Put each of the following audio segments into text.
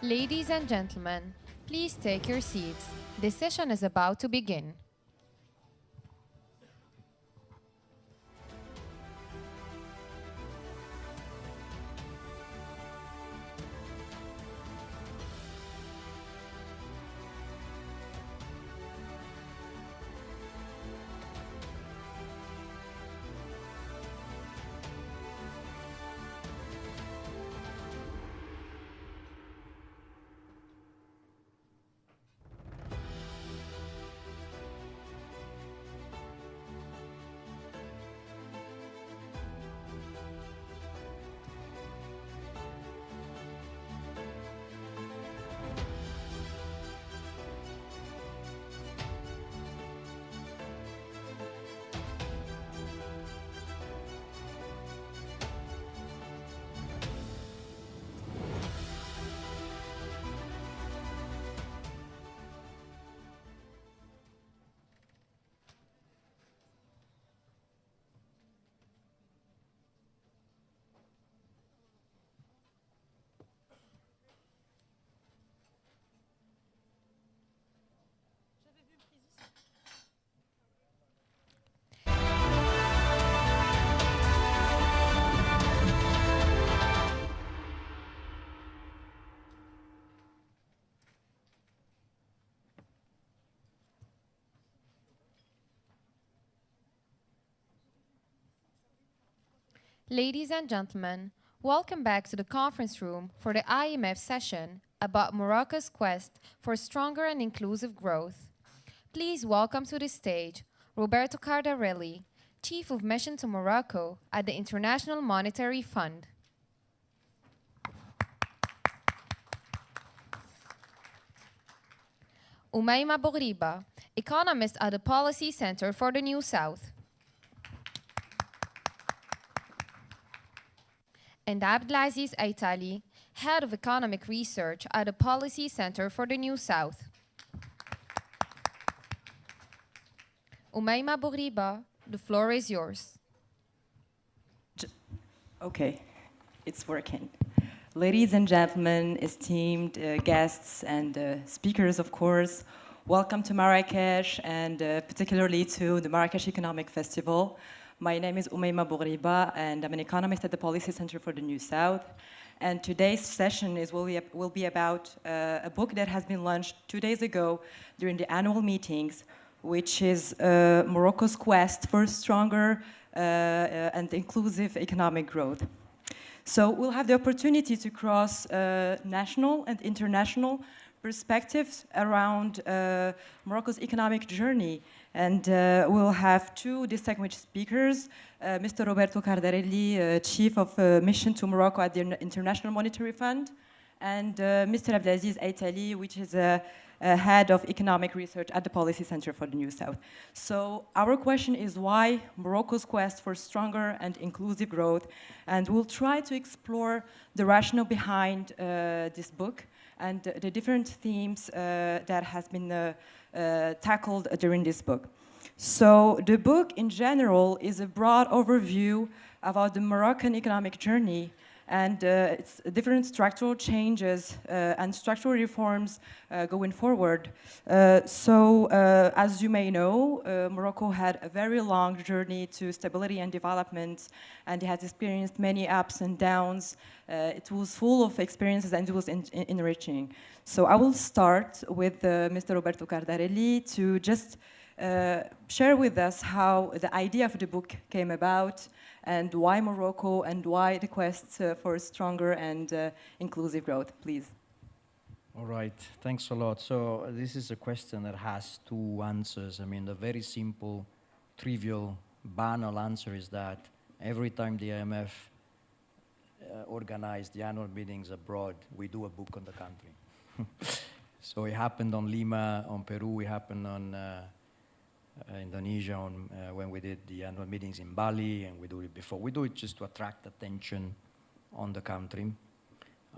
Ladies and gentlemen, please take your seats. This session is about to begin. Ladies and gentlemen, welcome back to the conference room for the IMF session about Morocco's quest for stronger and inclusive growth. Please welcome to the stage Roberto Cardarelli, Chief of Mission to Morocco at the International Monetary Fund. Umayma Boghriba, economist at the Policy Center for the New South. And Abdelaziz Aitali, Head of Economic Research at the Policy Center for the New South. Umayma Boghriba, the floor is yours. Okay, it's working. Ladies and gentlemen, esteemed guests and speakers, of course, welcome to Marrakesh and particularly to the Marrakesh Economic Festival. My name is Umayma Boghriba and I'm an economist at the Policy Center for the New South. And today's session will be about a book that has been launched 2 days ago during the annual meetings, which is Morocco's quest for stronger and inclusive economic growth. So we'll have the opportunity to cross national and international perspectives around Morocco's economic journey. And we'll have two distinguished speakers, Mr. Roberto Cardarelli, Chief of Mission to Morocco at the International Monetary Fund, and Mr. Abdelaziz Aitali, which is Head of Economic Research at the Policy Center for the New South. So our question is why Morocco's quest for stronger and inclusive growth, and we'll try to explore the rationale behind this book and the different themes that has been tackled during this book. So the book in general is a broad overview about the Moroccan economic journey and its different structural changes and structural reforms going forward. As you may know, Morocco had a very long journey to stability and development, and it has experienced many ups and downs. It was full of experiences and it was enriching. So I will start with Mr. Roberto Cardarelli to just share with us how the idea of the book came about and why Morocco and why the quest for stronger and inclusive growth, please. All right, thanks a lot. So this is a question that has two answers. I mean, the very simple, trivial, banal answer is that every time the IMF organized the annual meetings abroad, we do a book on the country. So it happened on Lima, on Peru, it happened on Indonesia when we did the annual meetings in Bali, and we do it before. We do it just to attract attention on the country,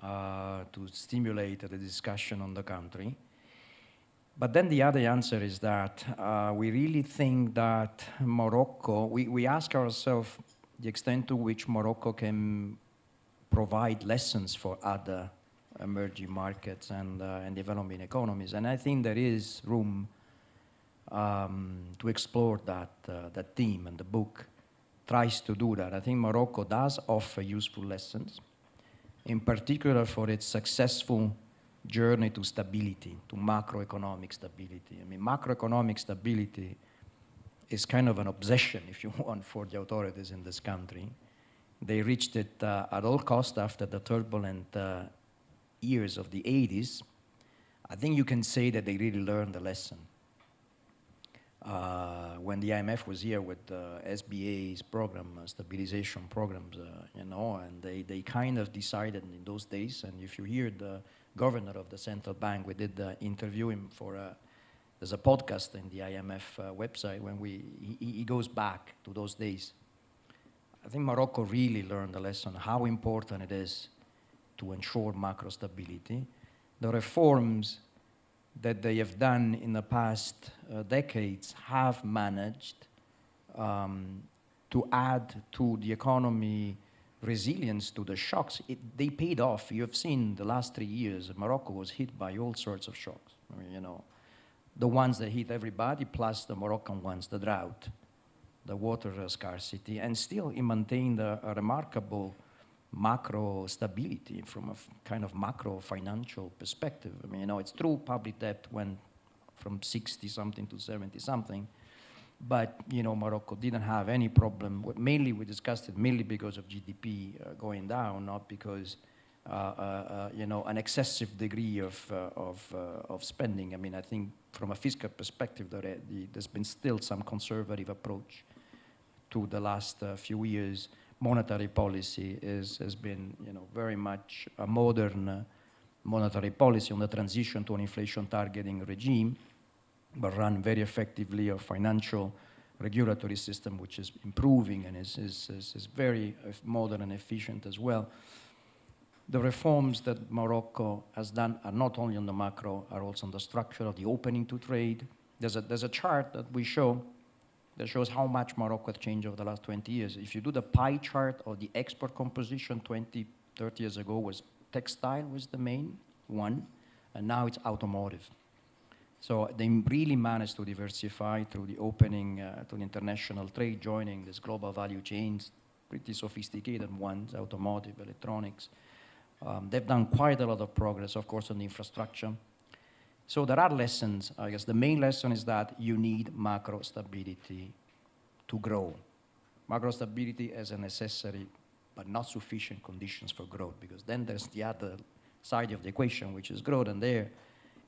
to stimulate the discussion on the country. But then the other answer is that we really think that Morocco, we ask ourselves the extent to which Morocco can provide lessons for other emerging markets and developing economies. And I think there is room to explore that theme, and the book tries to do that. I think Morocco does offer useful lessons, in particular for its successful journey to stability, to macroeconomic stability. I mean, macroeconomic stability is kind of an obsession, if you want, for the authorities in this country. They reached it at all costs after the turbulent years of the 80s. I think you can say that they really learned the lesson. When the IMF was here with SBA's program, stabilization programs, you know, and they kind of decided in those days, and if you hear the governor of the central bank, we did interview him for there's a podcast in the IMF website when he goes back to those days. I think Morocco really learned the lesson how important it is to ensure macro stability. The reforms that they have done in the past decades have managed to add to the economy resilience to the shocks. They paid off. You have seen the last 3 years, Morocco was hit by all sorts of shocks. I mean, you know, the ones that hit everybody, plus the Moroccan ones, the drought, the water scarcity, and still it maintained a remarkable macro stability from a kind of macro financial perspective. I mean, you know, it's true public debt went from 60-something to 70-something, but, you know, Morocco didn't have any problem. Mainly, we discussed it mainly because of GDP going down, not because, you know, an excessive degree of spending. I mean, I think from a fiscal perspective, there's been still some conservative approach to the last few years. Monetary policy has been, you know, very much a modern monetary policy on the transition to an inflation targeting regime, but run very effectively a financial regulatory system which is improving and is very modern and efficient as well. The reforms that Morocco has done are not only on the macro, are also on the structure of the opening to trade. There's a chart that we show that shows how much Morocco has changed over the last 20 years. If you do the pie chart of the export composition 20, 30 years ago, was textile was the main one, and now it's automotive. So they really managed to diversify through the opening to the international trade, joining these global value chains, pretty sophisticated ones, automotive, electronics. They've done quite a lot of progress, of course, on the infrastructure. So there are lessons. I guess the main lesson is that you need macro stability to grow. Macro stability as a necessary but not sufficient conditions for growth, because then there's the other side of the equation, which is growth, and there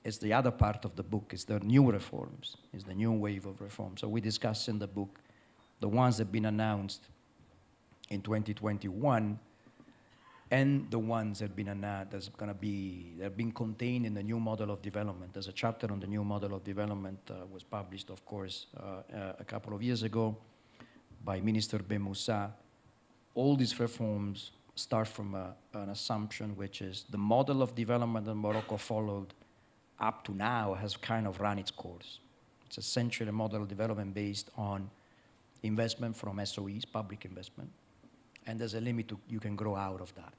is the other part of the book, is the new reforms, is the new wave of reform. So we discuss in the book the ones that have been announced in 2021, and the ones that have been announced that have been contained in the new model of development. There's a chapter on the new model of development was published, of course, a couple of years ago by Minister Ben Moussa. All these reforms start from an assumption, which is the model of development that Morocco followed up to now has kind of run its course. It's essentially a model of development based on investment from SOEs, public investment, and there's a limit you can grow out of that.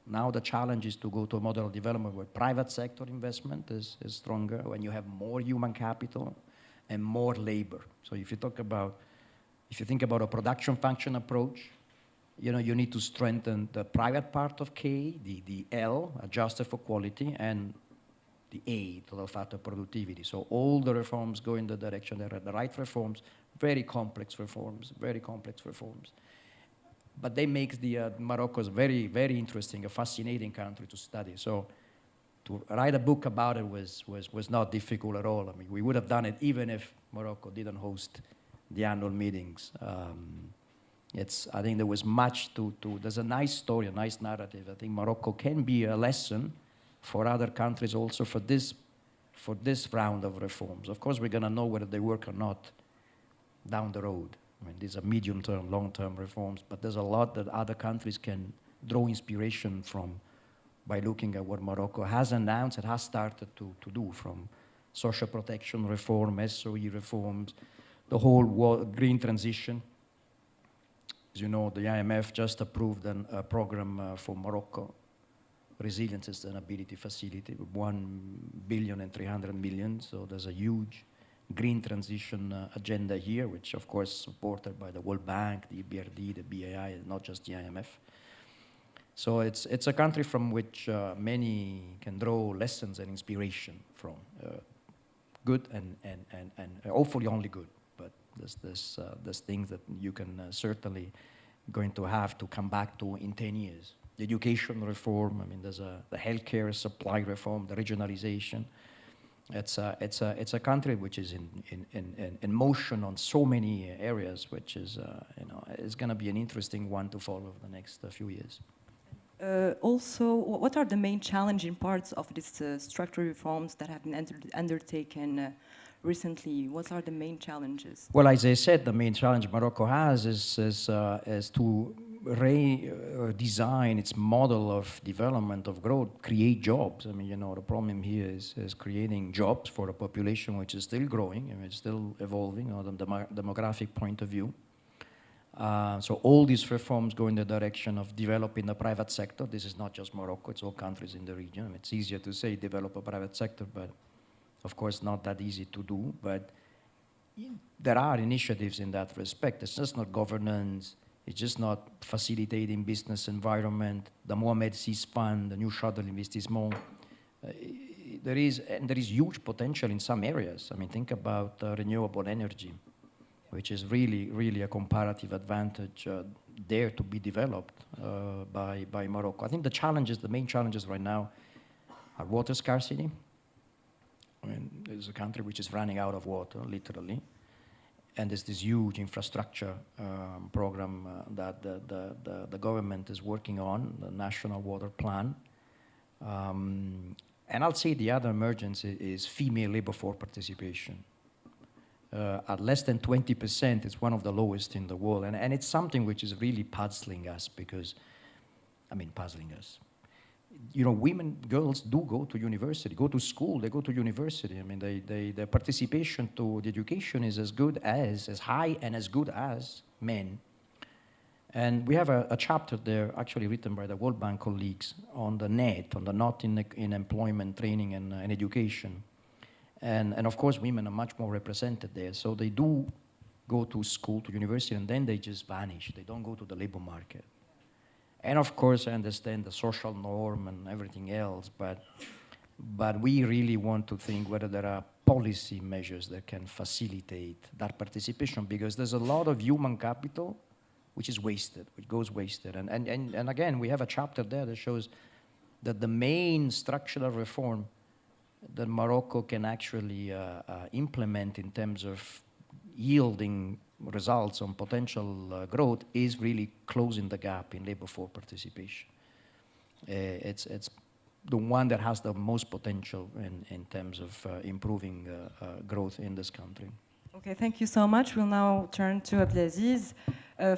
Now the challenge is to go to a model of development where private sector investment is stronger, when you have more human capital and more labor. So if you think about a production function approach, you know, you need to strengthen the private part of K, the L, adjusted for quality, and the A, total factor productivity. So all the reforms go in the direction. There are the right reforms, very complex reforms, But they make Morocco very, very interesting, a fascinating country to study. So to write a book about it was not difficult at all. I mean, we would have done it even if Morocco didn't host the annual meetings. I think there was much there's a nice story, a nice narrative. I think Morocco can be a lesson for other countries also for this round of reforms. Of course, we're going to know whether they work or not down the road. I mean, these are medium-term, long-term reforms, but there's a lot that other countries can draw inspiration from by looking at what Morocco has announced, it has started to do, from social protection reform, SOE reforms, the whole green transition. As you know, the IMF just approved a program for Morocco resilience and sustainability facility with 1,300,000,000. So there's a huge green transition agenda here, which of course supported by the World Bank, the EBRD, the BAI, not just the IMF. So it's a country from which many can draw lessons and inspiration from, good and hopefully only good. But there's things that you can certainly going to have to come back to in 10 years. The education reform, I mean, there's the healthcare supply reform, the regionalization. It's a country which is in motion on so many areas, which is is going to be an interesting one to follow the next few years. Also, what are the main challenging parts of these structural reforms that have been undertaken recently? What are the main challenges? Well, as I said, the main challenge Morocco has is to redesign its model of development, of growth, create jobs. I mean, the problem here is creating jobs for a population which is still growing and it's still evolving on the demographic point of view. So all these reforms go in the direction of developing the private sector. This is not just Morocco, it's all countries in the region. I mean, it's easier to say develop a private sector, but of course not that easy to do. But there are initiatives in that respect. It's just not governance, it's just not facilitating business environment, the Mohamed VI Fund, the new shuttle investissement. There is huge potential in some areas. I mean, think about renewable energy, which is really a comparative advantage there to be developed by Morocco. I think the main challenges right now are water scarcity. I mean, there's a country which is running out of water, literally. And there's this huge infrastructure program that the government is working on, the National Water Plan. And I'll say the other emergence is female labor force participation. At less than 20%, it's one of the lowest in the world. And it's something which is really puzzling us because, puzzling us. Women, girls do go to university, go to school, they go to university. I mean, their participation to the education is as high and as good as men. And we have a chapter there actually written by the World Bank colleagues on the net, on the not in employment, training and education. And of course, women are much more represented there. So they do go to school, to university, and then they just vanish. They don't go to the labor market. And of course, I understand the social norm and everything else, but we really want to think whether there are policy measures that can facilitate that participation, because there's a lot of human capital which is wasted, which goes wasted. And again, we have a chapter there that shows that the main structural reform that Morocco can actually implement in terms of yielding results on potential growth is really closing the gap in labor force participation. It's the one that has the most potential in terms of improving growth in this country. Okay, thank you so much. We'll now turn to Abdelaziz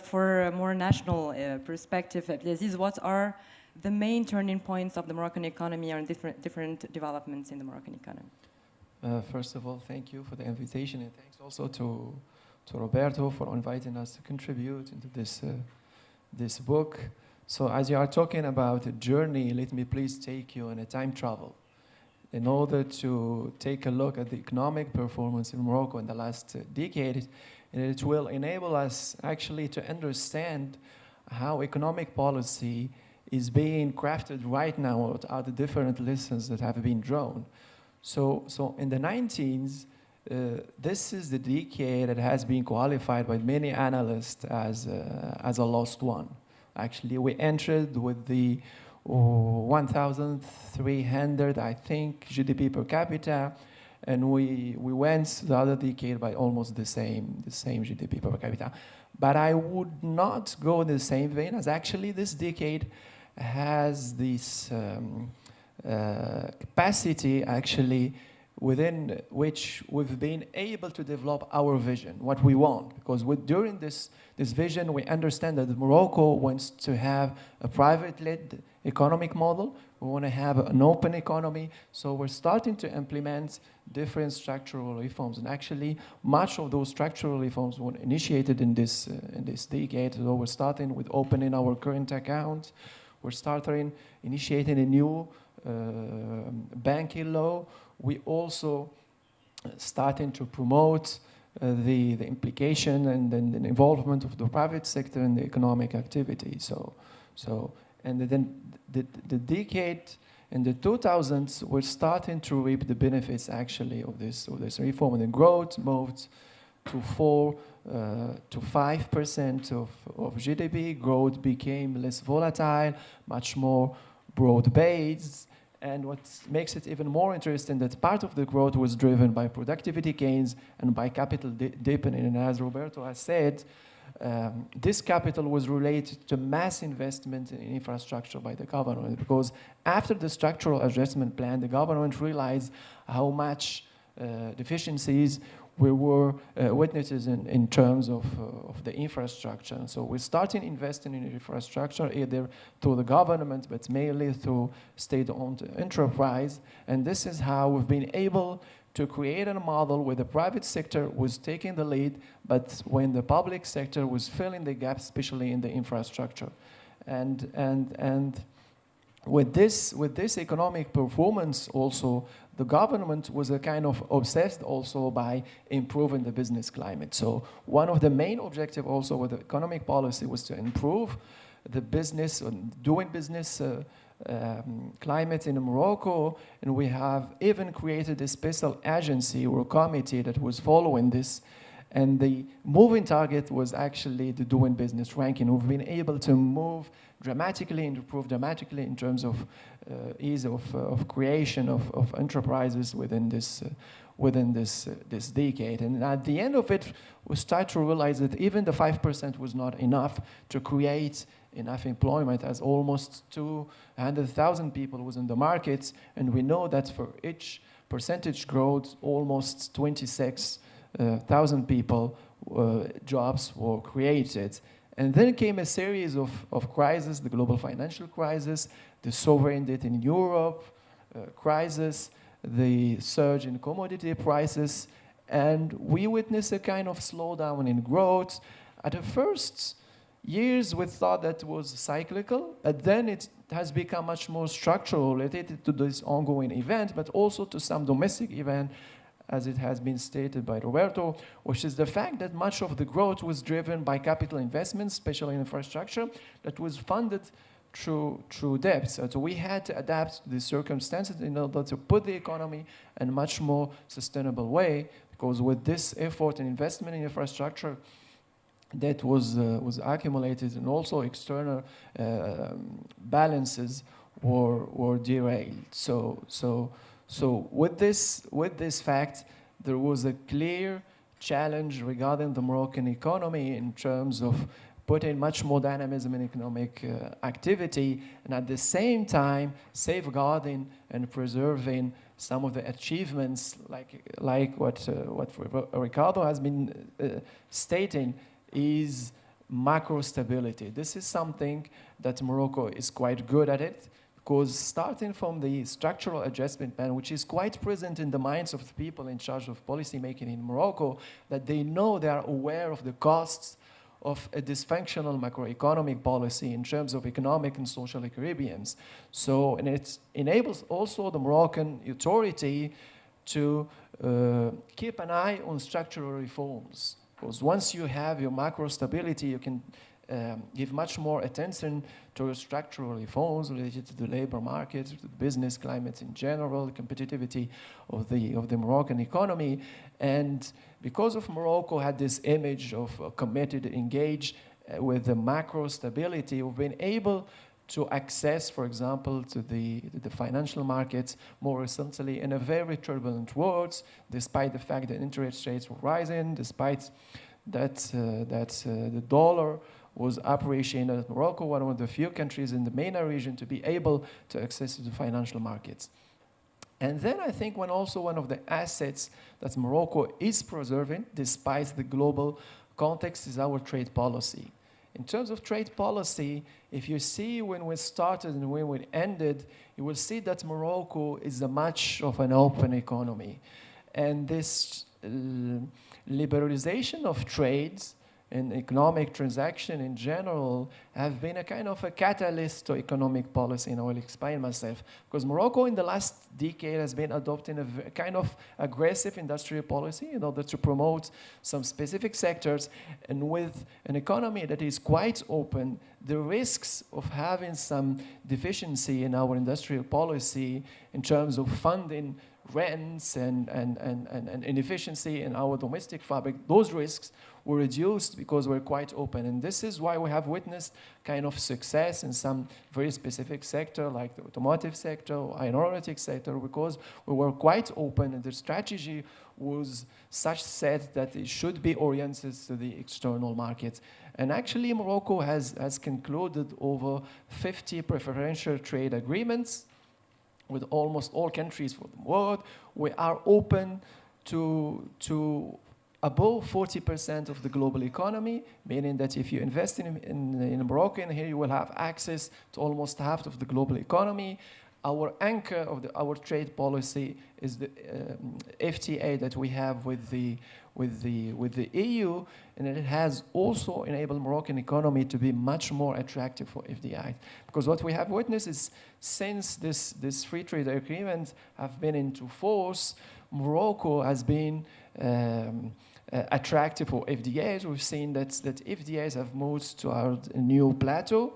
for a more national perspective. Abdelaziz, what are the main turning points of the Moroccan economy or different developments in the Moroccan economy? First of all, thank you for the invitation, and thanks also to Roberto for inviting us to contribute into this book. So as you are talking about a journey, let me please take you on a time travel in order to take a look at the economic performance in Morocco in the last decade. And it will enable us actually to understand how economic policy is being crafted right now, what are the different lessons that have been drawn. So in the 19s, this is the decade that has been qualified by many analysts as a lost one. Actually, we entered with the 1,300, I think, GDP per capita, and we went the other decade by almost the same GDP per capita. But I would not go in the same vein, as actually this decade has this capacity actually within which we've been able to develop our vision, what we want. Because during this vision, we understand that Morocco wants to have a private-led economic model. We want to have an open economy. So we're starting to implement different structural reforms. And actually, much of those structural reforms were initiated in this decade. So we're starting with opening our current account. we're starting initiating a new banking law. We also starting to promote the implication and then the involvement of the private sector in the economic activity. And then the decade in the 2000s, we're starting to reap the benefits actually of this reform, and the growth moved to 4 to 5% of GDP. Growth became less volatile, much more broad-based. And what makes it even more interesting that part of the growth was driven by productivity gains and by capital deepening. And as Roberto has said, this capital was related to mass investment in infrastructure by the government, because after the structural adjustment plan, the government realized how much deficiencies we were witnesses in terms of the infrastructure. And so we're starting investing in infrastructure either through the government, but mainly through state-owned enterprise. And this is how we've been able to create a model where the private sector was taking the lead, but when the public sector was filling the gap, especially in the infrastructure. And with this economic performance also, the government was a kind of obsessed also by improving the business climate. So one of the main objectives also with the economic policy was to improve the business, doing business climate in Morocco, and we have even created a special agency or committee that was following this. And the moving target was actually the doing business ranking. We've been able to move dramatically and improve dramatically in terms of ease of creation of enterprises within this decade. And at the end of it, we start to realize that even the 5% was not enough to create enough employment, as almost 200,000 people was in the market. And we know that for each percentage growth, almost 26,000 people, jobs were created. And then came a series of crises, the global financial crisis, the sovereign debt in Europe crisis, the surge in commodity prices, and we witnessed a kind of slowdown in growth. At the first years, we thought that was cyclical, and then it has become much more structural, related to this ongoing event, but also to some domestic event, as it has been stated by Roberto, which is the fact that much of the growth was driven by capital investments, especially in infrastructure, that was funded through debt. So we had to adapt to the circumstances in order to put the economy in a much more sustainable way, because with this effort and investment in infrastructure, that was accumulated, and also external balances were derailed. So with this fact, there was a clear challenge regarding the Moroccan economy in terms of putting much more dynamism in economic activity, and at the same time safeguarding and preserving some of the achievements, like what Ricardo has been stating, is macro stability. This is something that Morocco is quite good at it, because starting from the structural adjustment plan, which is quite present in the minds of the people in charge of policy making in Morocco, that they know, they are aware of the costs of a dysfunctional macroeconomic policy in terms of economic and social equilibriums. So, and it enables also the Moroccan authority to keep an eye on structural reforms. Because once you have your macro stability, you can give much more attention to structural reforms related to the labor market, to the business climate in general, the competitivity of the Moroccan economy. And because of Morocco had this image of committed, engaged with the macro stability, we've been able to access, for example, to the financial markets more recently in a very turbulent world, despite the fact that interest rates were rising, despite that the dollar was appreciating. Morocco, one of the few countries in the MENA region to be able to access to the financial markets. And then I think one of the assets that Morocco is preserving, despite the global context, is our trade policy. In terms of trade policy, if you see when we started and when we ended, you will see that Morocco is a much of an open economy. And this liberalization of trades and economic transaction in general have been a kind of a catalyst to economic policy, and I will explain myself. Because Morocco in the last decade has been adopting a kind of aggressive industrial policy in order to promote some specific sectors, and with an economy that is quite open, the risks of having some deficiency in our industrial policy in terms of funding rents and inefficiency in our domestic fabric, those risks were reduced because we're quite open. And this is why we have witnessed kind of success in some very specific sector, like the automotive sector or aeronautic sector, because we were quite open and the strategy was such set that it should be oriented to the external market. And actually, Morocco has concluded over 50 preferential trade agreements with almost all countries for the world. We are open to above 40% of the global economy, meaning that if you invest in Morocco, here you will have access to almost half of the global economy. Our anchor of our trade policy is the FTA that we have with the EU, and it has also enabled Moroccan economy to be much more attractive for FDI. Because what we have witnessed is since this free trade agreement have been into force, Morocco has been attractive for FDIs. We've seen that FDIs have moved to our new plateau,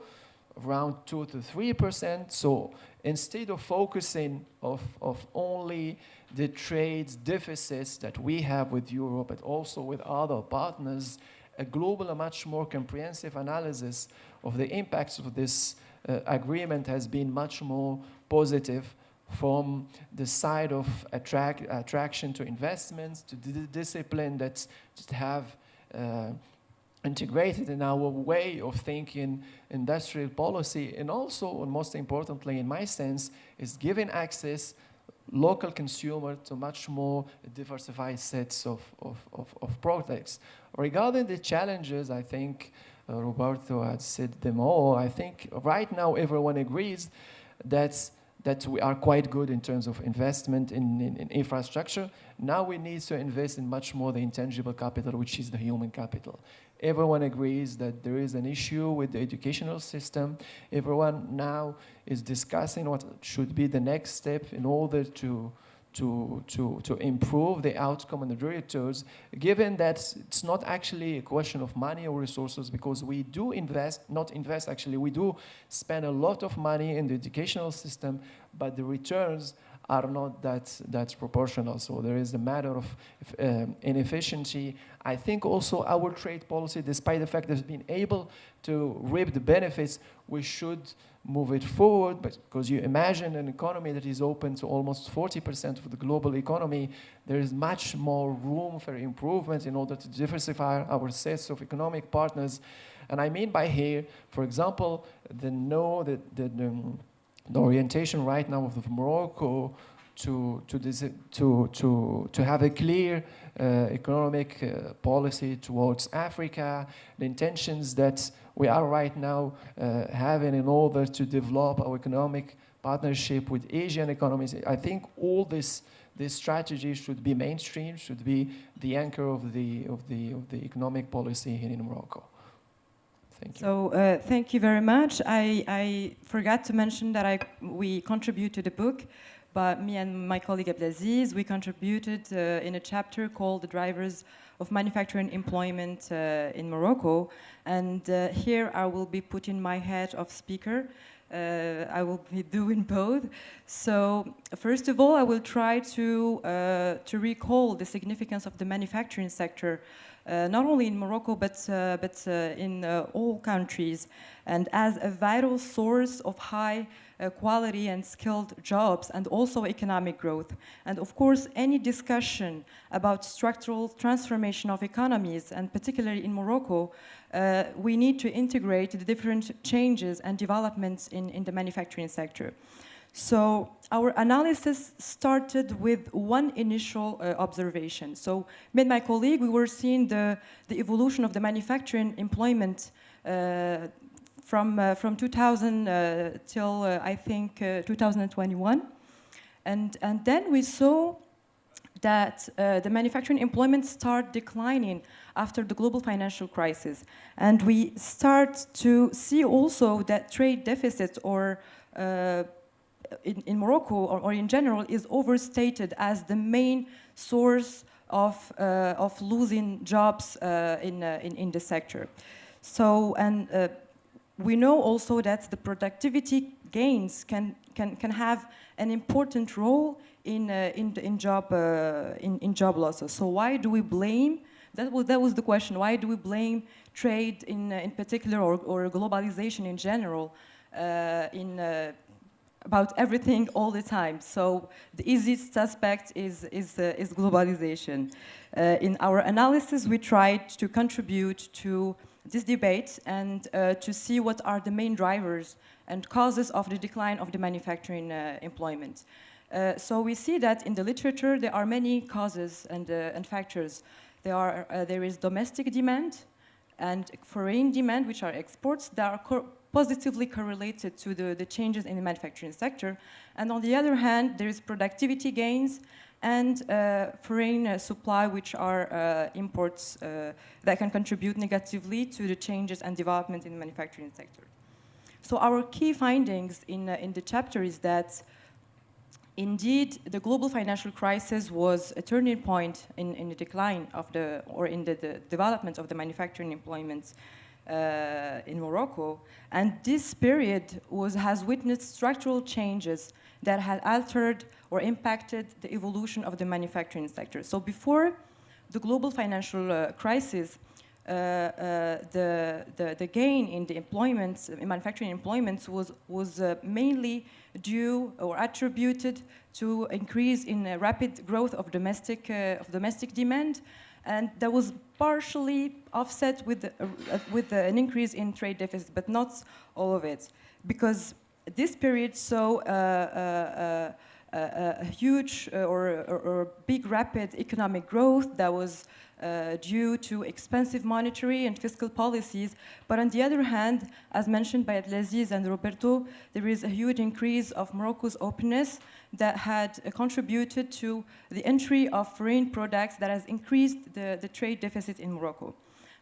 around 2 to 3%. So instead of focusing of only the trade deficits that we have with Europe, but also with other partners, a global and much more comprehensive analysis of the impacts of this agreement has been much more positive from the side of attraction to investments, to the discipline that have integrated in our way of thinking industrial policy, and also, and most importantly in my sense, is giving access local consumer to much more diversified sets of products. Regarding the challenges, I think Roberto had said them all. I think right now everyone agrees that we are quite good in terms of investment in infrastructure. Now we need to invest in much more the intangible capital, which is the human capital. Everyone agrees that there is an issue with the educational system. Everyone now is discussing what should be the next step in order to improve the outcome and the returns, given that it's not actually a question of money or resources, because we do actually, we do spend a lot of money in the educational system, but the returns are not that proportional. So there is a matter of inefficiency. I think also our trade policy, despite the fact that it's been able to reap the benefits, we should move it forward, because you imagine an economy that is open to almost 40% of the global economy, there is much more room for improvement in order to diversify our sets of economic partners. And I mean by here, for example, the orientation right now of Morocco to have a clear economic policy towards Africa, the intentions that we are right now having in order to develop our economic partnership with Asian economies. I think all this strategy should be mainstream, should be the anchor of the economic policy here in Morocco. Thank you. So thank you very much. I forgot to mention that we contribute to the book, but me and my colleague Abdelaziz, we contributed in a chapter called The Drivers of Manufacturing Employment in Morocco. And here I will be putting my hat of speaker. I will be doing both. So first of all, I will try to recall the significance of the manufacturing sector, not only in Morocco, but in all countries, and as a vital source of high quality and skilled jobs, and also economic growth. And of course, any discussion about structural transformation of economies, and particularly in Morocco, we need to integrate the different changes and developments in the manufacturing sector. So our analysis started with one initial observation. So me and my colleague, we were seeing the evolution of the manufacturing employment from 2000 till I think 2021. And then we saw that the manufacturing employment start declining after the global financial crisis. And we start to see also that trade deficit or in Morocco or in general is overstated as the main source of losing jobs in the sector. So, and we know also that the productivity gains can have an important role in job losses. So why do we blame? That was the question. Why do we blame trade in particular or globalization in general about everything all the time? So the easiest suspect is globalization. In our analysis, we tried to contribute to this debate and to see what are the main drivers and causes of the decline of the manufacturing employment. So we see that in the literature there are many causes and factors. There is domestic demand and foreign demand, which are exports, that are positively correlated to the changes in the manufacturing sector. And on the other hand, there is productivity gains and foreign supply, which are imports that can contribute negatively to the changes and development in the manufacturing sector. So our key findings in the chapter is that indeed, the global financial crisis was a turning point in the decline of in the development of the manufacturing employment in Morocco. And this period has witnessed structural changes that had altered or impacted the evolution of the manufacturing sector. So before the global financial crisis, the gain in the employment, in manufacturing employment, was mainly due or attributed to increase in rapid growth of domestic demand, and that was partially offset with an increase in trade deficit, but not all of it, because this period saw a huge or big rapid economic growth that was due to expensive monetary and fiscal policies. But on the other hand, as mentioned by Abdelaziz and Roberto, there is a huge increase of Morocco's openness that had contributed to the entry of foreign products that has increased the trade deficit in Morocco.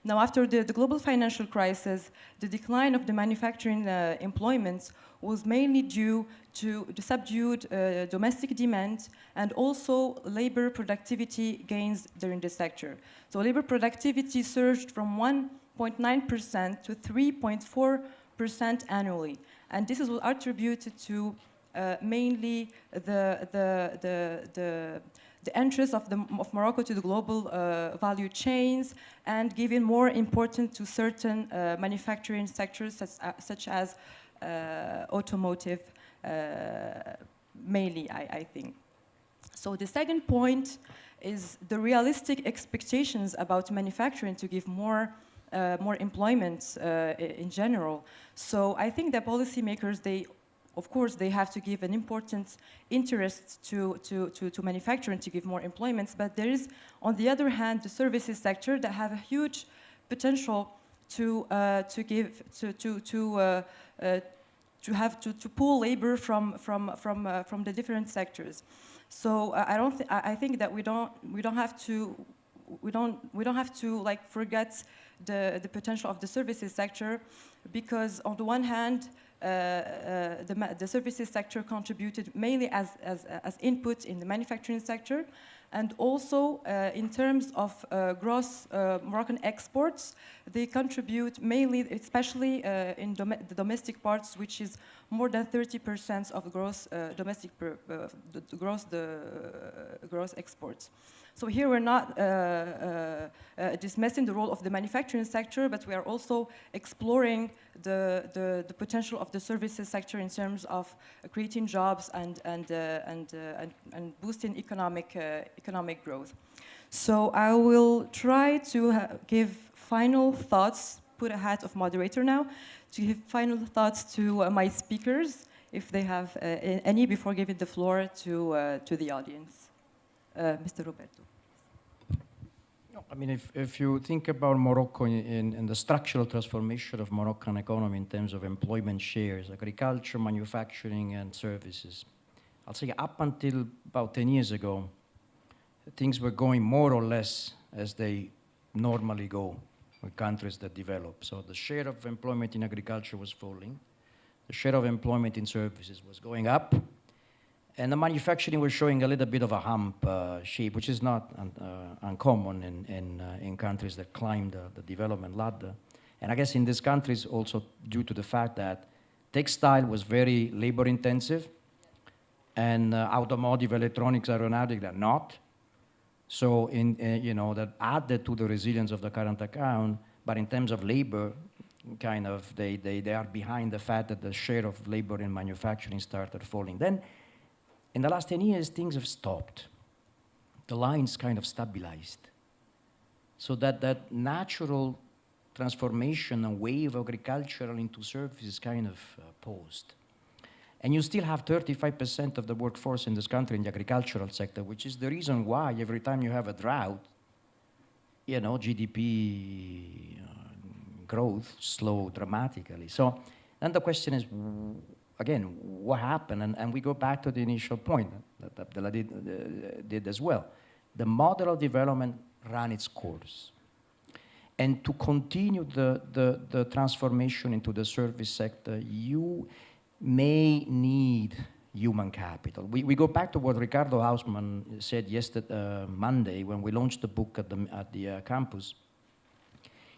Now, after the global financial crisis, the decline of the manufacturing employments was mainly due to the subdued domestic demand and also labor productivity gains during the sector. So labor productivity surged from 1.9% to 3.4% annually. And this is attributed to mainly the entrance of Morocco to the global value chains and giving more importance to certain manufacturing sectors such as automotive, mainly, I think. So the second point is the realistic expectations about manufacturing to give more employment in general. So I think that policymakers, of course, they have to give an important interest to manufacturing to give more employment, but there is, on the other hand, the services sector that have a huge potential to pull labor from the different sectors. So I think that we don't have to like forget the potential of the services sector, because on the one hand, the services sector contributed mainly as input in the manufacturing sector, and also in terms of gross Moroccan exports, they contribute mainly, especially in the domestic parts, which is more than 30% of gross gross exports. So here we're not dismissing the role of the manufacturing sector, but we are also exploring the potential of the services sector in terms of creating jobs and boosting economic growth. So I will try to give final thoughts, put a hat of moderator now, to give final thoughts to my speakers, if they have any, before giving the floor to the audience. Mr. Roberto. No, I mean, if you think about Morocco in the structural transformation of Moroccan economy in terms of employment shares, agriculture, manufacturing, and services, I'll say up until about 10 years ago, things were going more or less as they normally go with countries that develop. So the share of employment in agriculture was falling. The share of employment in services was going up. And the manufacturing was showing a little bit of a hump shape, which is not uncommon in countries that climb the development ladder. And I guess in these countries also due to the fact that textile was very labor intensive, and automotive, electronics, aeronautics are not. So that added to the resilience of the current account, but in terms of labor, kind of they are behind the fact that the share of labor in manufacturing started falling. Then in the last 10 years, things have stopped. The lines kind of stabilized. So that natural transformation away of agricultural into services kind of paused. And you still have 35% of the workforce in this country in the agricultural sector, which is the reason why every time you have a drought, GDP growth slowed dramatically. So then the question is, again, what happened? And we go back to the initial point that Abdullah did as well. The model of development ran its course. And to continue the transformation into the service sector, you may need human capital. We go back to what Ricardo Hausmann said yesterday, Monday, when we launched the book at the campus.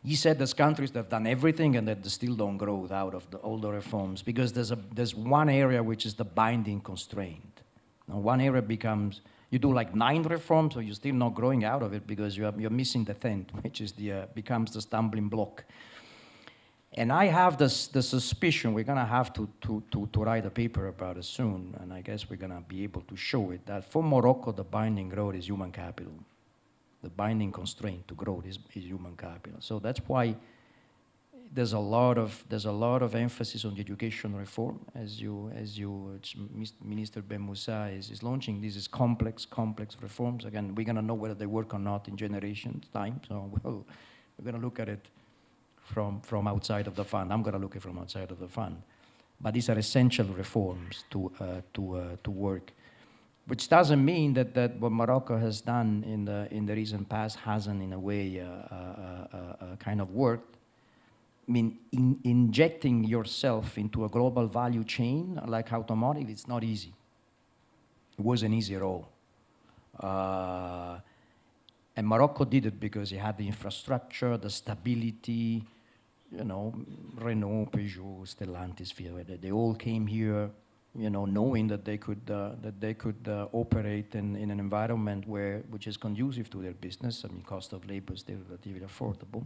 He said there's countries that have done everything and that they still don't grow out of all the reforms, because there's one area which is the binding constraint. Now, one area becomes, you do like 9 reforms, or you're still not growing out of it because you're missing the 10th, which is becomes the stumbling block. And I have the suspicion we're going to have to write a paper about it soon, and I guess we're going to be able to show it, that for Morocco, the binding growth is human capital. The binding constraint to growth is human capital. So that's why there's a lot of emphasis on the education reform, as Minister Ben Moussa is launching. This is complex reforms. Again, we're going to know whether they work or not in generations' time. So we're going to look at it from outside of the fund. I'm going to look at it from outside of the fund. But these are essential reforms to work. Which doesn't mean that what Morocco has done in the recent past hasn't, in a way, kind of worked. I mean, injecting yourself into a global value chain like automotive, it's not easy. It wasn't easy at all. And Morocco did it because it had the infrastructure, the stability, Renault, Peugeot, Stellantis, Fiat, they all came here, knowing that they could operate in an environment which is conducive to their business. I mean, cost of labor is still relatively affordable.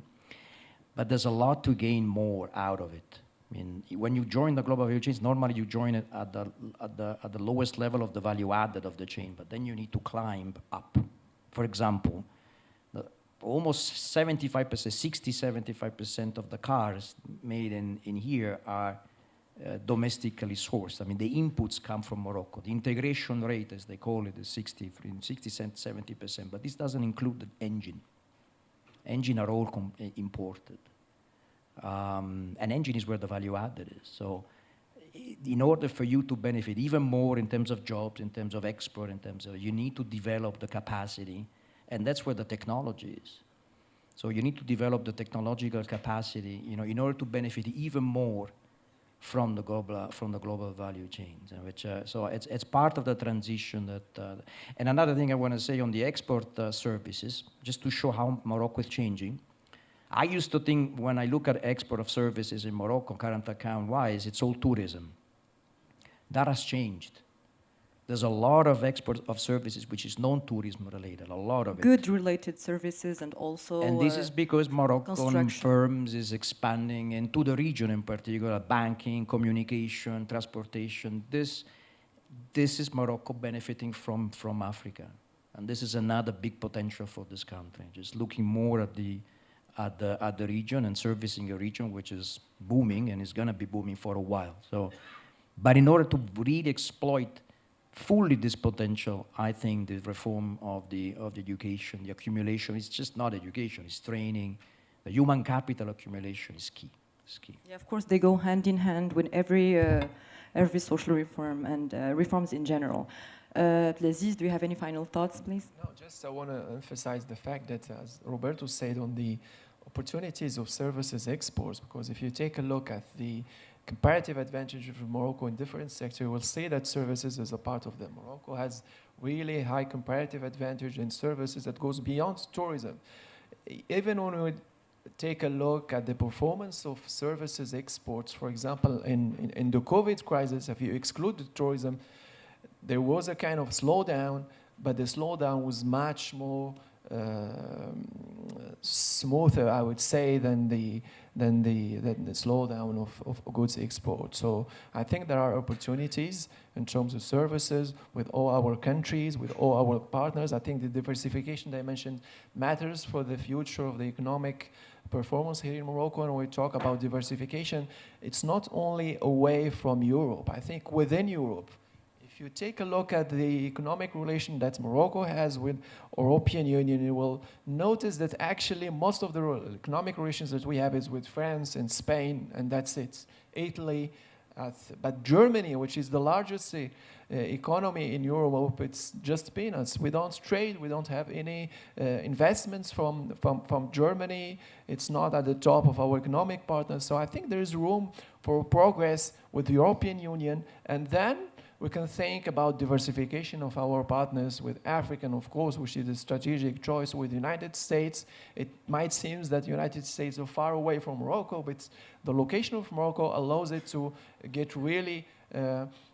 But there's a lot to gain more out of it. I mean, when you join the global value chains, normally you join it at the lowest level of the value added of the chain, but then you need to climb up. For example, almost 75% of the cars made in here are domestically sourced. I mean, the inputs come from Morocco. The integration rate, as they call it, is 60, 70%, but this doesn't include the engine. Engine are all imported. And engine is where the value added is. So in order for you to benefit even more in terms of jobs, in terms of export, you need to develop the capacity, and that's where the technology is. So you need to develop the technological capacity, in order to benefit even more from the global value chains, so it's part of the transition that. And another thing I want to say on the export services, just to show how Morocco is changing. I used to think when I look at export of services in Morocco, current account wise, it's all tourism. That has changed. There's a lot of export of services which is non-tourism related, a lot of it. Good-related services and also And this is because Moroccan firms is expanding into the region in particular, banking, communication, transportation. This is Morocco benefiting from Africa. And this is another big potential for this country, just looking more at the region and servicing a region which is booming and is going to be booming for a while. So, but in order to really exploit fully this potential, I think the reform of the education, the accumulation, it's just not education, it's training. The human capital accumulation is key. It's key. Yeah, of course, they go hand in hand with every social reform and reforms in general. Abdelaziz, do you have any final thoughts, please? No, just I want to emphasize the fact that, as Roberto said, on the opportunities of services exports, because if you take a look at the comparative advantage of Morocco in different sectors, you will see that services is a part of them. Morocco has really high comparative advantage in services that goes beyond tourism. Even when we take a look at the performance of services exports, for example, in the COVID crisis, if you exclude the tourism, there was a kind of slowdown, but the slowdown was much more smoother, I would say, than the slowdown of goods export. So I think there are opportunities in terms of services with all our countries, with all our partners. I think the diversification dimension matters for the future of the economic performance here in Morocco. And when we talk about diversification, it's not only away from Europe. I think within Europe, if you take a look at the economic relation that Morocco has with European Union, you will notice that actually most of the economic relations that we have is with France and Spain, and that's it. Italy, but Germany, which is the largest economy in Europe, it's just peanuts. We don't trade, we don't have any investments from Germany. It's not at the top of our economic partners. So I think there is room for progress with the European Union, and then we can think about diversification of our partners with Africa, of course, which is a strategic choice with the United States. It might seem that the United States are far away from Morocco, but the location of Morocco allows it to get really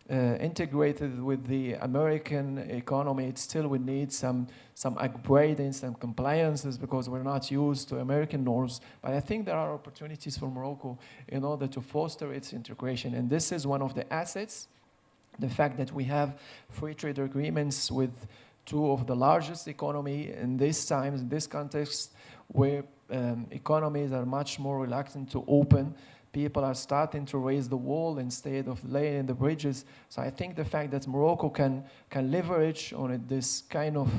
integrated with the American economy. It still would need some upgrading, some compliances, because we're not used to American norms. But I think there are opportunities for Morocco in order to foster its integration. And this is one of the assets. The fact that we have free trade agreements with two of the largest economy in these times, in this context, where economies are much more reluctant to open. People are starting to raise the wall instead of laying the bridges. So I think the fact that Morocco can leverage on it, this kind of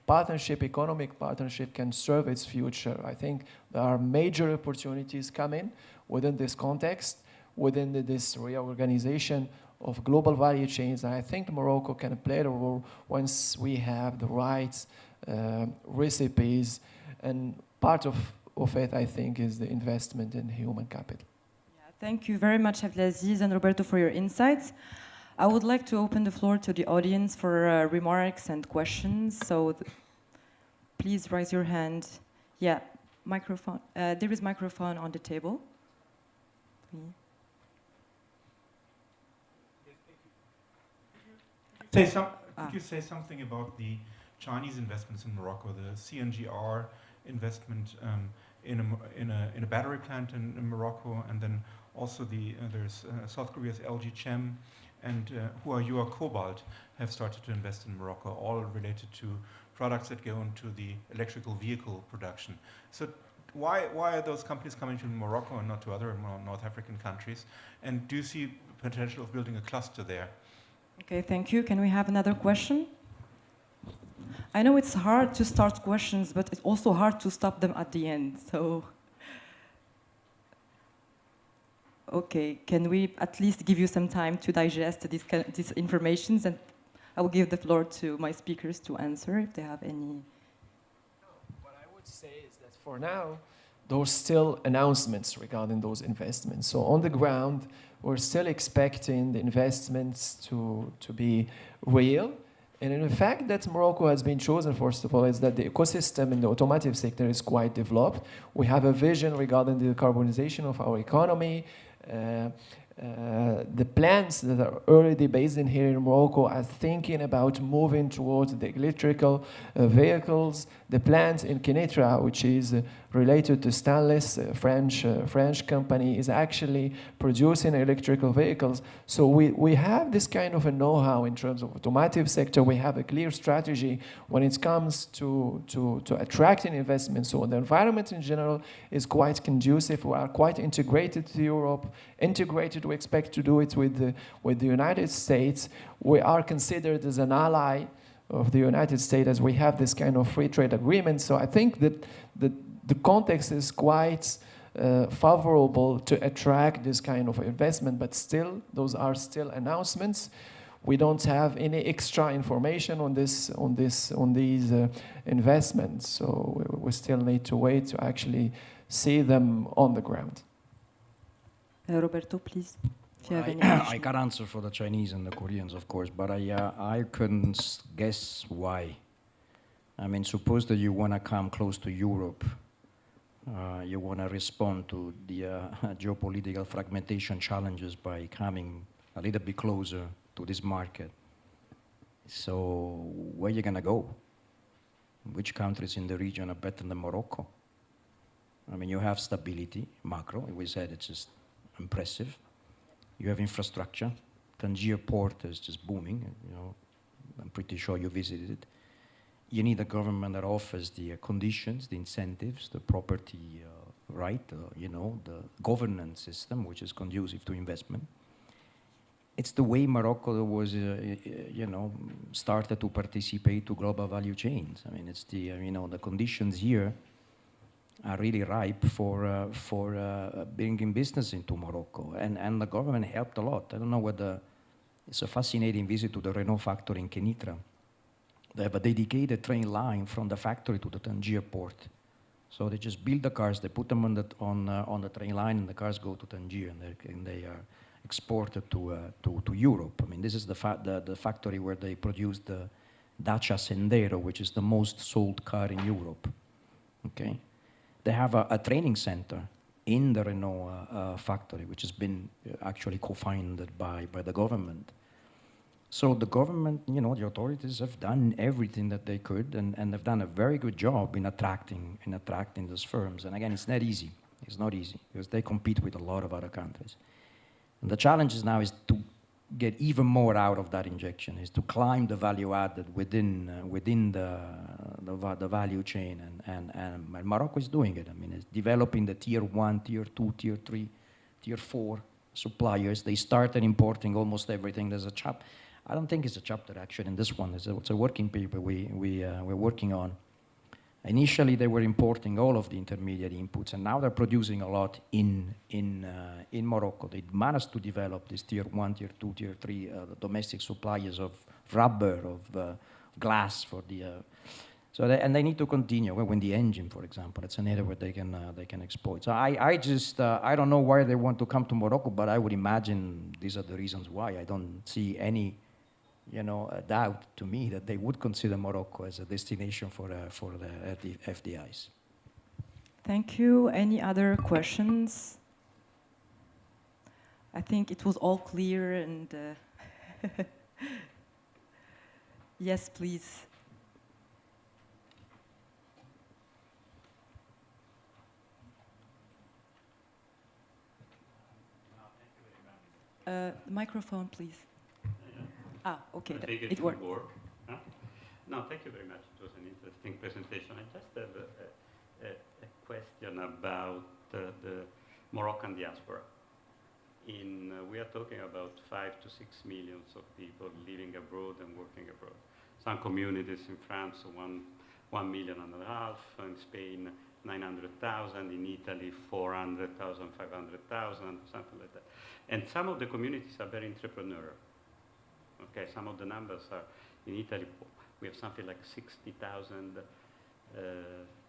partnership, economic partnership, can serve its future. I think there are major opportunities coming within this context, within this reorganization of global value chains. And I think Morocco can play a role once we have the right recipes. And part of it, I think, is the investment in human capital. Yeah, thank you very much, Abdelaziz and Roberto, for your insights. I would like to open the floor to the audience for remarks and questions. So please raise your hand. Yeah, microphone. There is microphone on the table. Please. Could you say something about the Chinese investments in Morocco, the CNGR investment in a battery plant in Morocco, and then also there's South Korea's LG Chem and Huayua Cobalt have started to invest in Morocco, all related to products that go into the electrical vehicle production. So why are those companies coming to Morocco and not to other North African countries? And do you see potential of building a cluster there? Okay, thank you. Can we have another question? I know it's hard to start questions, but it's also hard to stop them at the end. So, okay, can we at least give you some time to digest these informations? And I will give the floor to my speakers to answer if they have any. What I would say is that for now, there's still announcements regarding those investments. So on the ground, we're still expecting the investments to be real. And in the fact that Morocco has been chosen, first of all, is that the ecosystem in the automotive sector is quite developed. We have a vision regarding the decarbonization of our economy. The plants that are already based in here in Morocco are thinking about moving towards the electrical vehicles. The plant in Kenitra, which is related to Stainless, French company, is actually producing electrical vehicles. So we have this kind of a know-how in terms of automotive sector. We have a clear strategy when it comes to attracting investment. So the environment in general is quite conducive. We are quite integrated to Europe, integrated. We expect to do it with the United States. We are considered as an ally of the United States as we have this kind of free trade agreement. So I think that the context is quite favorable to attract this kind of investment, but still, those are still announcements. we don't have any extra information on these investments. So we still need to wait to actually see them on the ground. Roberto, please. If you have any I can't answer for the Chinese and the Koreans, of course, but I couldn't guess why. I mean, suppose that you want to come close to Europe, you want to respond to the geopolitical fragmentation challenges by coming a little bit closer to this market. So where are you going to go? Which countries in the region are better than Morocco? I mean, you have stability, macro, we said it's just impressive. You have infrastructure. Tangier port is just booming. You know, I'm pretty sure you visited it. You need a government that offers the conditions, the incentives, the property right, you know, the governance system, which is conducive to investment. It's the way Morocco was, you know, started to participate to global value chains. I mean, it's the, you know, the conditions here are really ripe for bringing business into Morocco, and the government helped a lot. I don't know whether it's a fascinating visit to the Renault factory in Kenitra. They have a dedicated train line from the factory to the Tangier port. So they just build the cars, they put them on the train line, and the cars go to Tangier, and they are exported to Europe. I mean, this is the factory where they produce the Dacia Sendero, which is the most sold car in Europe. Okay. They have a training center in the Renault factory, which has been actually co-funded by the government. So the government, you know, the authorities have done everything that they could, and they've done a very good job in attracting those firms. And again, it's not easy. It's not easy because they compete with a lot of other countries. And the challenge is now is to get even more out of that injection, is to climb the value added within the value chain, and Morocco is doing it. I mean, it's developing the tier 1, tier 2, tier 3, tier 4 suppliers. They started importing almost everything. There's a chapter, I don't think it's a chapter actually in this one. It's a working paper we're working on. Initially, they were importing all of the intermediate inputs, and now they're producing a lot in Morocco. They managed to develop this tier 1, tier 2, tier 3 domestic suppliers of rubber, of glass for the. And they need to continue. When the engine, for example, it's an area where they can exploit. So I don't know why they want to come to Morocco, but I would imagine these are the reasons why. I don't see any, you know, a doubt to me that they would consider Morocco as a destination for the FDIs. Thank you. Any other questions? I think it was all clear, and yes, please. Microphone, please. Okay, it worked. Huh? No, thank you very much. It was an interesting presentation. I just have a question about the Moroccan diaspora. We are talking about 5 to 6 million of people living abroad and working abroad. Some communities in France, 1.5 million, in Spain, 900,000, in Italy, 400,000, 500,000, something like that. And some of the communities are very entrepreneurial. Okay, some of the numbers are, in Italy, we have something like 60,000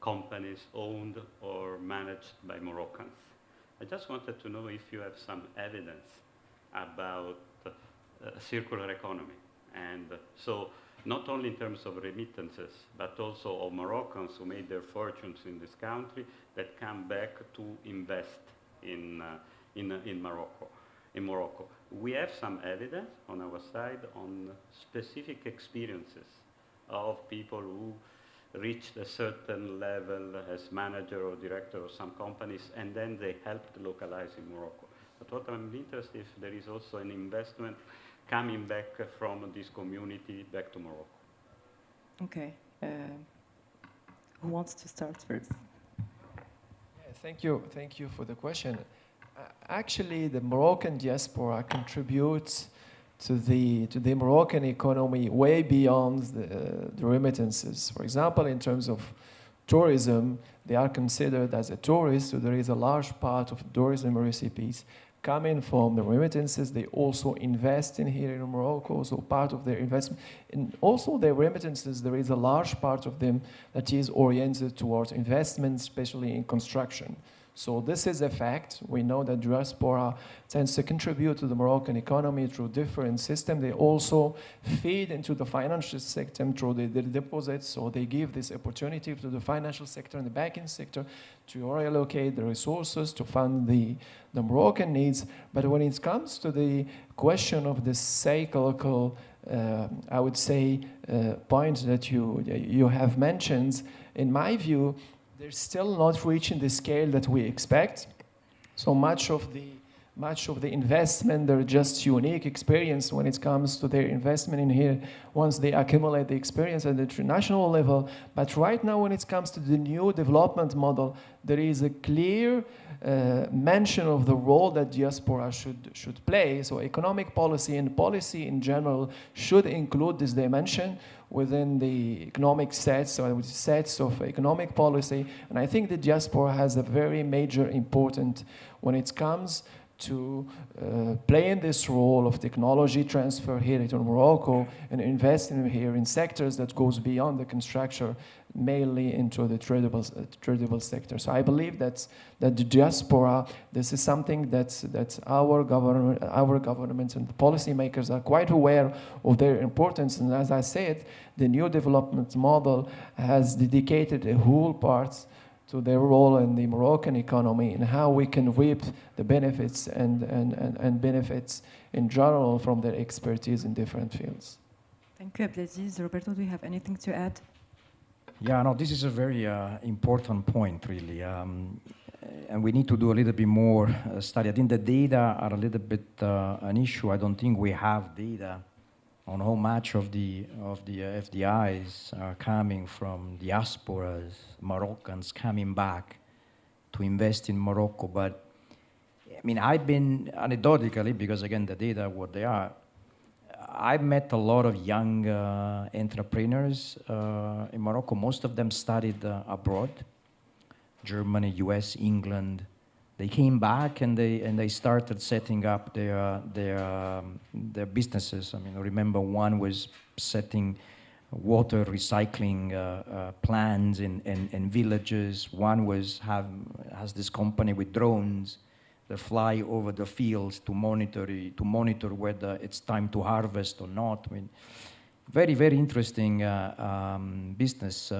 companies owned or managed by Moroccans. I just wanted to know if you have some evidence about circular economy. And so not only in terms of remittances, but also of Moroccans who made their fortunes in this country that come back to invest in Morocco. We have some evidence on our side on specific experiences of people who reached a certain level as manager or director of some companies, and then they helped localize in Morocco. But what I'm interested if there is also an investment coming back from this community back to Morocco. Okay. Who wants to start first? Yeah, thank you for the question. Actually, the Moroccan diaspora contributes to the Moroccan economy way beyond the remittances. For example, in terms of tourism, they are considered as a tourist, so there is a large part of tourism recipes coming from the remittances, they also invest in here in Morocco, so part of their investment. And also their remittances, there is a large part of them that is oriented towards investment, especially in construction. So this is a fact. We know that diaspora tends to contribute to the Moroccan economy through different systems. They also feed into the financial sector through their deposits. So they give this opportunity to the financial sector and the banking sector to reallocate the resources to fund the Moroccan needs. But when it comes to the question of the cyclical, I would say, point that you have mentioned, in my view, they're still not reaching the scale that we expect. So much of the investment, they're just unique experience when it comes to their investment in here once they accumulate the experience at the international level. But right now, when it comes to the new development model, there is a clear mention of the role that diaspora should play. So economic policy and policy in general should include this dimension within the economic sets of economic policy. And I think the diaspora has a very major important when it comes to playing this role of technology transfer here in Morocco and investing here in sectors that goes beyond the construction, mainly into the tradable sector. So I believe that the diaspora, this is something that our government and the policymakers are quite aware of their importance. And as I said, the new development model has dedicated a whole part to their role in the Moroccan economy and how we can reap the benefits and benefits in general from their expertise in different fields. Thank you, Abdelaziz. Roberto, do you have anything to add? Yeah, no, this is a very important point, really. And we need to do a little bit more study. I think the data are a little bit an issue. I don't think we have data on how much of the FDIs are coming from diasporas, Moroccans coming back to invest in Morocco. But I mean, I've been anecdotally, because again, the data are what they are, I've met a lot of young entrepreneurs in Morocco. Most of them studied abroad, Germany, US, England. They came back and they started setting up their businesses. I mean, I remember one was setting water recycling plants in villages. One has this company with drones that fly over the fields to monitor whether it's time to harvest or not. I mean, very, very interesting business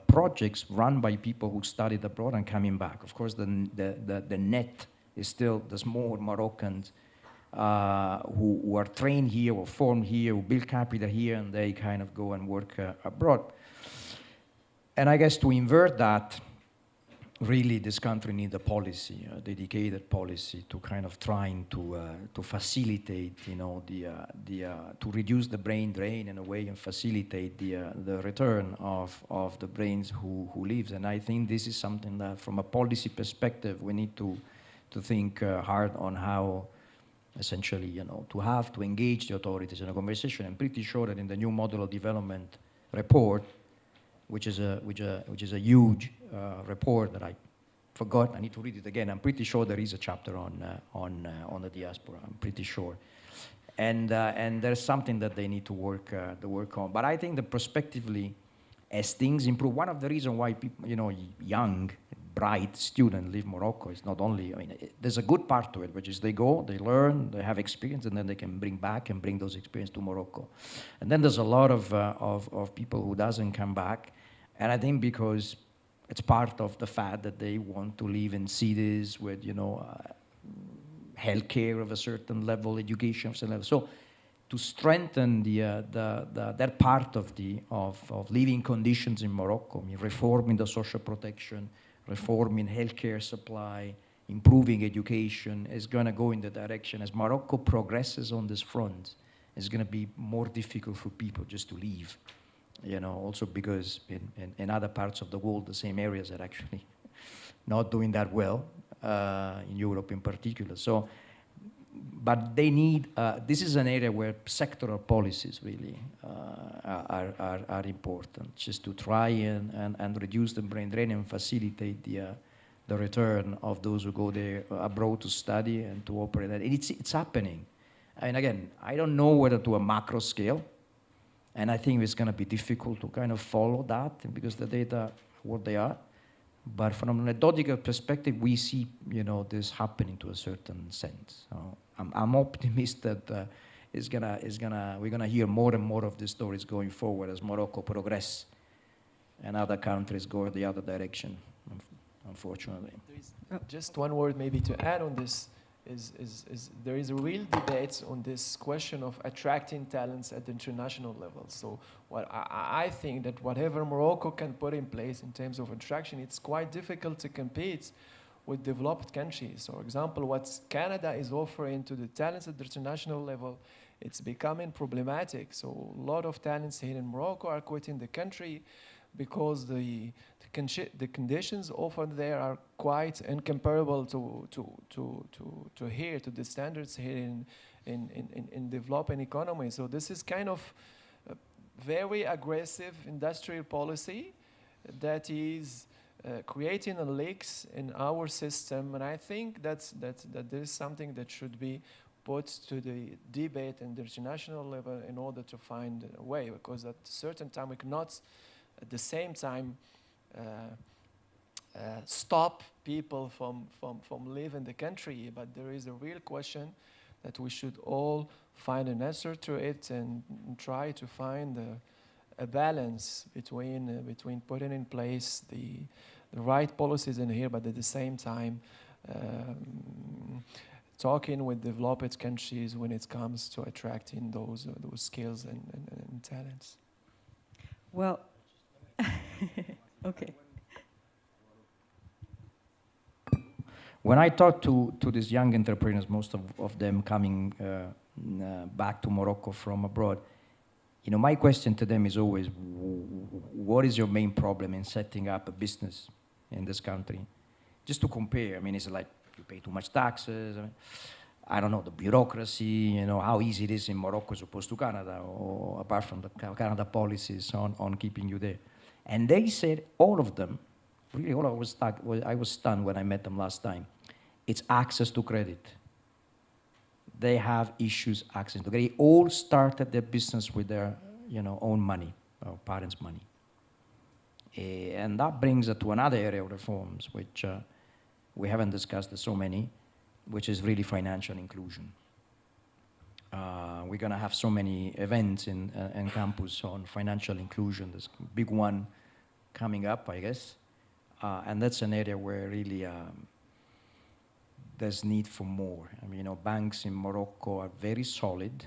projects run by people who studied abroad and coming back. Of course, the net is still the small Moroccans who are trained here or formed here, who build capital here, and they kind of go and work abroad. And I guess to invert that, really, this country needs a policy, a dedicated policy to kind of trying to facilitate, you know, to reduce the brain drain in a way and facilitate the return of the brains who leaves. And I think this is something that, from a policy perspective, we need to think hard on how, essentially, you know, to engage the authorities in a conversation. I'm pretty sure that in the new model of development report, which is a huge report that I forgot. I need to read it again. I'm pretty sure there is a chapter on the diaspora. I'm pretty sure, and there's something that they need to work on. But I think that prospectively, as things improve, one of the reasons why people, you know, young, bright students leave Morocco is not only, I mean, there's a good part to it, which is they go, they learn, they have experience, and then they can bring back and bring those experiences to Morocco. And then there's a lot of people who doesn't come back, and I think because it's part of the fact that they want to live in cities with, you know, healthcare of a certain level, education of a certain level. So to strengthen that part of living conditions in Morocco, I mean, reforming the social protection, reforming healthcare supply, improving education, is going to go in the direction. As Morocco progresses on this front, it's going to be more difficult for people just to leave. You know, also because in other parts of the world, the same areas are actually not doing that well, in Europe in particular. So, but they need, this is an area where sectoral policies really are important, just to try and reduce the brain drain and facilitate the return of those who go there abroad to study and to operate. And it's happening. And again, I don't know whether to a macro scale, and I think it's going to be difficult to kind of follow that because the data are what they are. But from an anecdotal perspective, we see, this happening to a certain sense. So I'm optimistic that we're gonna hear more and more of these stories going forward as Morocco progress and other countries go the other direction, unfortunately. Just one word maybe to add on this is there is a real debate on this question of attracting talents at the international level. So what I think that whatever Morocco can put in place in terms of attraction, it's quite difficult to compete with developed countries. For example, what Canada is offering to the talents at the international level, it's becoming problematic. So a lot of talents here in Morocco are quitting the country because the conditions offered there are quite incomparable to here, to the standards here in developing economies. So this is kind of a very aggressive industrial policy that is creating a leaks in our system, and I think that there is something that should be put to the debate in the international level in order to find a way, because at a certain time we cannot at the same time stop people from leaving the country, but there is a real question that we should all find an answer to it and try to find a balance between putting in place the right policies in here, but at the same time talking with developed countries when it comes to attracting those skills and talents. Well, okay. When I talk to these young entrepreneurs, most of them coming back to Morocco from abroad, my question to them is always, what is your main problem in setting up a business in this country? Just to compare, is it like you pay too much taxes? I don't know, the bureaucracy, how easy it is in Morocco as opposed to Canada, or apart from the Canada policies on keeping you there. And they said, all of them, really all I was stunned when I met them last time, it's access to credit. They have issues access to credit. They all started their business with their own money, or parents' money. And that brings us to another area of reforms, which we haven't discussed, there's so many, which is really financial inclusion. We're going to have so many events in campus on financial inclusion. There's a big one coming up, I guess. And that's an area where really there's need for more. Banks in Morocco are very solid,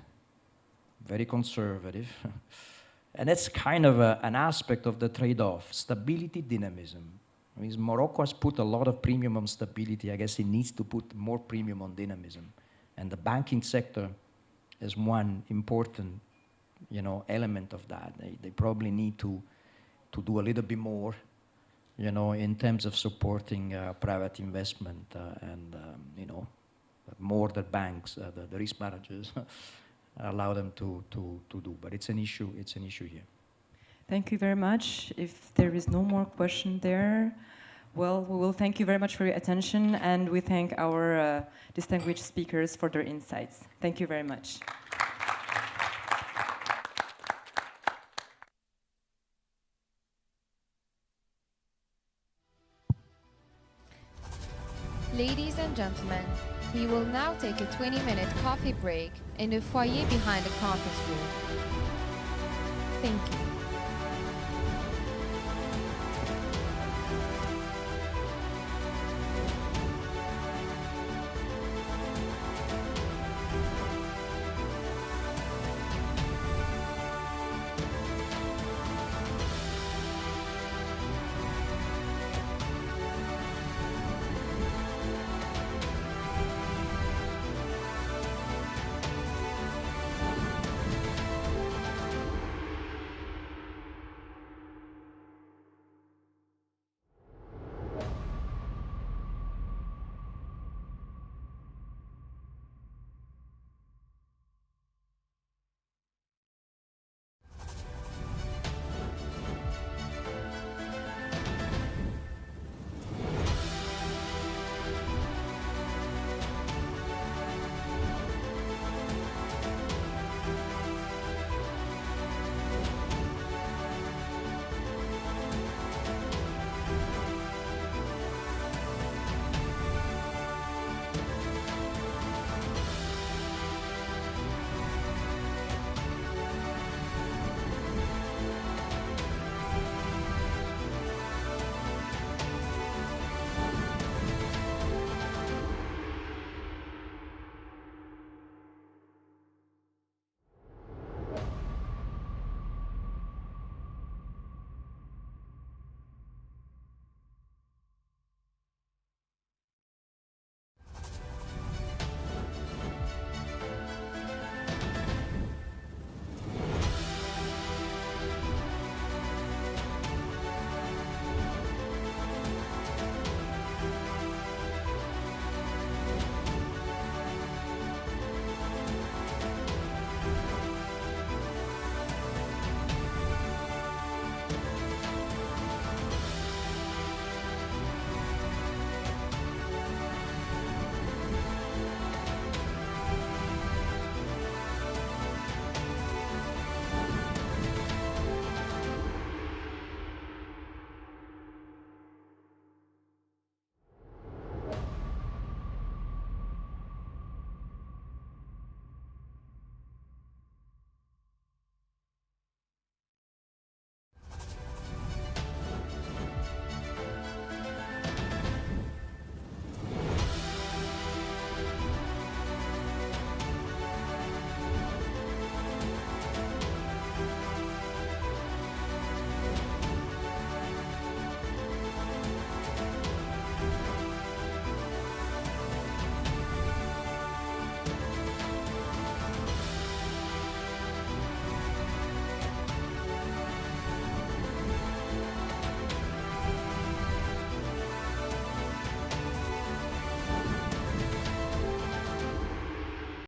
very conservative. And that's kind of an aspect of the trade-off, stability, dynamism. Morocco has put a lot of premium on stability. I guess it needs to put more premium on dynamism. And the banking sector is one important, element of that. They probably need to do a little bit more, in terms of supporting private investment and, more the banks, the risk managers allow them to do. But it's an issue here. Thank you very much. If there is no more question there, well, we will thank you very much for your attention, and we thank our distinguished speakers for their insights. Thank you very much. Ladies and gentlemen, we will now take a 20-minute coffee break in the foyer behind the conference room. Thank you.